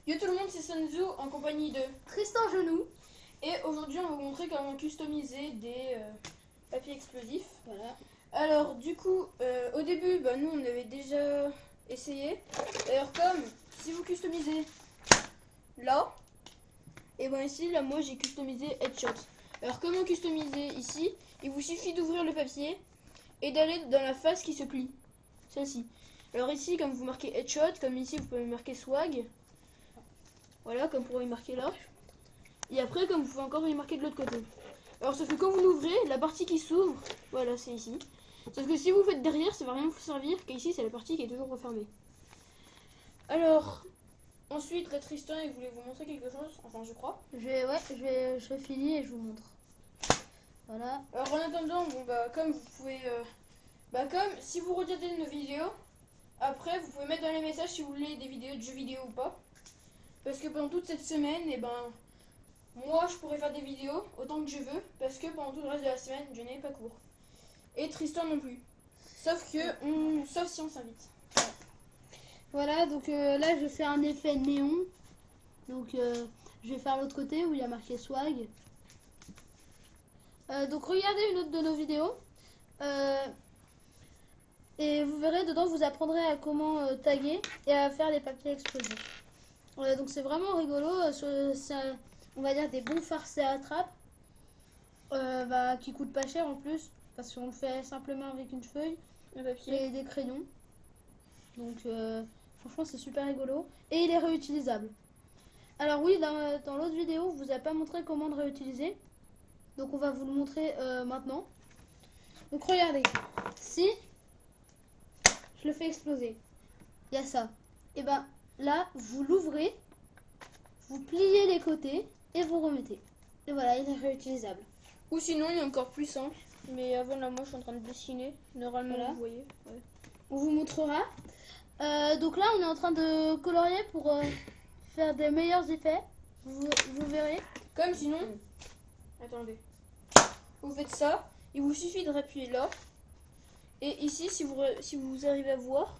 Yo tout le monde, c'est Sanzu en compagnie de Tristan Genou. Et aujourd'hui, on va vous montrer comment customiser des papiers explosifs. Voilà. Alors, du coup, au début, nous, on avait déjà essayé. D'ailleurs, comme si vous customisez là, et ici, là, moi, j'ai customisé Headshot. Alors, comment customiser ici? Il vous suffit d'ouvrir le papier et d'aller dans la face qui se plie. Celle-ci. Alors ici, comme vous marquez Headshot, comme ici, vous pouvez marquer Swag. Voilà, comme pour y marquer là. Et après, comme vous pouvez encore y marquer de l'autre côté. Alors, sauf que quand vous l'ouvrez, la partie qui s'ouvre, voilà, c'est ici. Sauf que si vous faites derrière, ça va rien vous servir, qu'ici, c'est la partie qui est toujours refermée. Alors, ensuite, là, Tristan, il voulait vous montrer quelque chose, enfin, je crois. Je finis et je vous montre. Voilà. Alors, en attendant, comme vous pouvez... comme si vous regardez nos vidéos, après, vous pouvez mettre dans les messages si vous voulez des vidéos de jeux vidéo ou pas. Parce que pendant toute cette semaine, moi, je pourrais faire des vidéos autant que je veux, parce que pendant tout le reste de la semaine, je n'ai pas cours. Et Tristan non plus. Sauf si on s'invite. Voilà, donc là, je fais un effet néon. Donc, je vais faire l'autre côté où il y a marqué Swag. Donc, regardez une autre de nos vidéos. Et vous verrez, dedans, vous apprendrez à comment taguer et à faire les papiers explosifs. Donc, c'est vraiment rigolo. On va dire des bons farces à attrape. Qui coûtent pas cher en plus. Parce qu'on le fait simplement avec une feuille, Le papier. et des crayons. Donc, franchement, c'est super rigolo. Et il est réutilisable. Alors oui, dans l'autre vidéo, on vous a pas montré comment le réutiliser. Donc, on va vous le montrer maintenant. Donc, regardez. Si je le fais exploser, il y a ça. Et là, vous l'ouvrez, vous pliez les côtés et vous remettez. Et voilà, il est réutilisable. Ou sinon, il y a encore plus simple. Mais avant là, moi, je suis en train de dessiner. Normalement, Voilà. vous voyez. Ouais. On vous montrera. Donc là, on est en train de colorier pour faire des meilleurs effets. Vous verrez. Comme sinon... Attendez. Vous faites ça. Il vous suffit de appuyer là. Et ici, si vous arrivez à voir,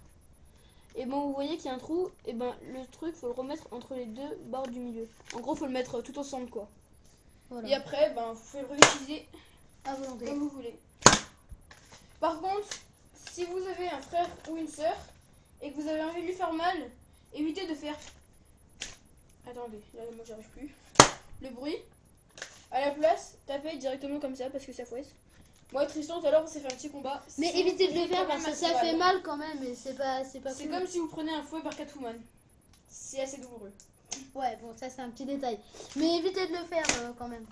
vous voyez qu'il y a un trou. Et le truc, faut le remettre entre les deux barres du milieu. En gros, faut le mettre tout ensemble, quoi. Voilà. Et après, vous pouvez le réutiliser À volonté. comme vous voulez. Par contre, si vous avez un frère ou une sœur et que vous avez envie de lui faire mal, évitez de faire... Attendez, là, moi, j'arrive plus. Le bruit. À la place, tapez directement comme ça parce que ça fouette. Moi et Tristan, tout à l'heure, on s'est fait un petit combat. Mais évitez de le faire parce que ça fait mal quand même et c'est pas C'est cool. comme si vous prenez un fouet par Catwoman. C'est assez douloureux. Ouais, bon, ça c'est un petit détail. Mais évitez de le faire quand même.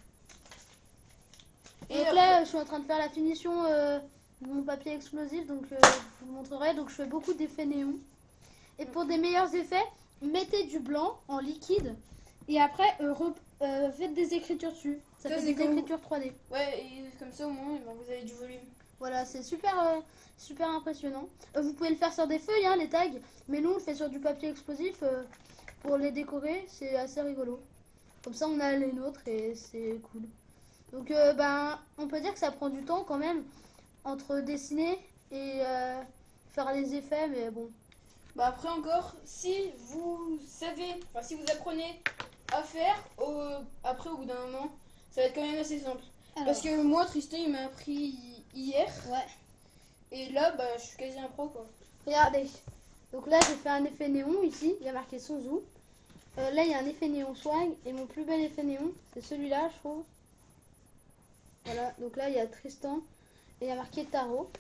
Et Donc là, je suis en train de faire la finition de mon papier explosif, donc je vous le montrerai. Donc je fais beaucoup d'effets néons. Et pour des meilleurs effets, mettez du blanc en liquide et après faites des écritures dessus. Ça fait des écritures 3D. Ouais, et comme ça au moins, vous avez du volume. Voilà, c'est super impressionnant. Vous pouvez le faire sur des feuilles, les tags, mais nous on le fait sur du papier explosif pour les décorer, c'est assez rigolo. Comme ça on a les nôtres et c'est cool. Donc on peut dire que ça prend du temps quand même entre dessiner et faire les effets, mais bon. Après encore, si vous savez, si vous apprenez à faire, après au bout d'un moment, ça va être quand même assez simple. Alors. Parce que moi, Tristan, il m'a appris hier. Ouais. Et là, je suis quasi un pro, quoi. Regardez. Donc là, j'ai fait un effet néon ici. Il y a marqué Sanzu. Là, il y a un effet néon swag. Et mon plus bel effet néon, c'est celui-là, je trouve. Voilà. Donc là, il y a Tristan. Et il y a marqué Tarot.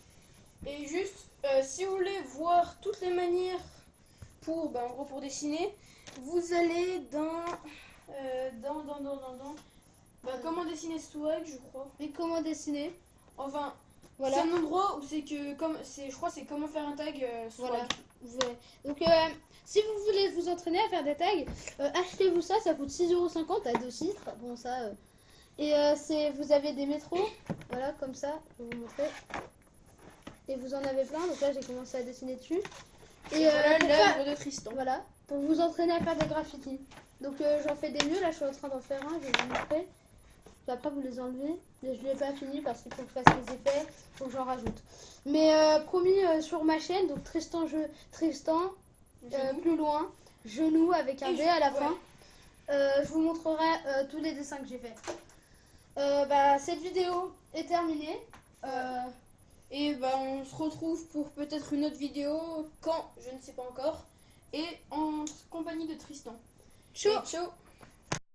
Et juste, si vous voulez voir toutes les manières pour, en gros, pour dessiner, vous allez dans comment dessiner swag, je crois. Mais comment dessiner? Enfin, voilà. C'est un endroit où c'est que, je crois, c'est comment faire un tag swag. Voilà. Donc, si vous voulez vous entraîner à faire des tags, achetez-vous ça. Ça coûte 6,50 € à 2 titres. Bon, ça. Et vous avez des métros. Voilà, comme ça. Je vais vous montrer. Et vous en avez plein. Donc là, j'ai commencé à dessiner dessus. Et voilà l'œuvre de Tristan. Voilà. Pour vous entraîner à faire des graffitis. Donc j'en fais des mieux. Là, je suis en train d'en faire un. Je vais vous montrer. Puis après, vous les enlevez. Mais je ne l'ai pas fini parce qu'il faut que je fasse les effets. Il faut que j'en rajoute. Mais promis sur ma chaîne. Donc Tristan, plus loin. genou avec un Et V à la ouais. fin. Je vous montrerai tous les dessins que j'ai faits. Cette vidéo est terminée. Et on se retrouve pour peut-être une autre vidéo, quand, je ne sais pas encore, et en compagnie de Tristan. Ciao. Et ciao.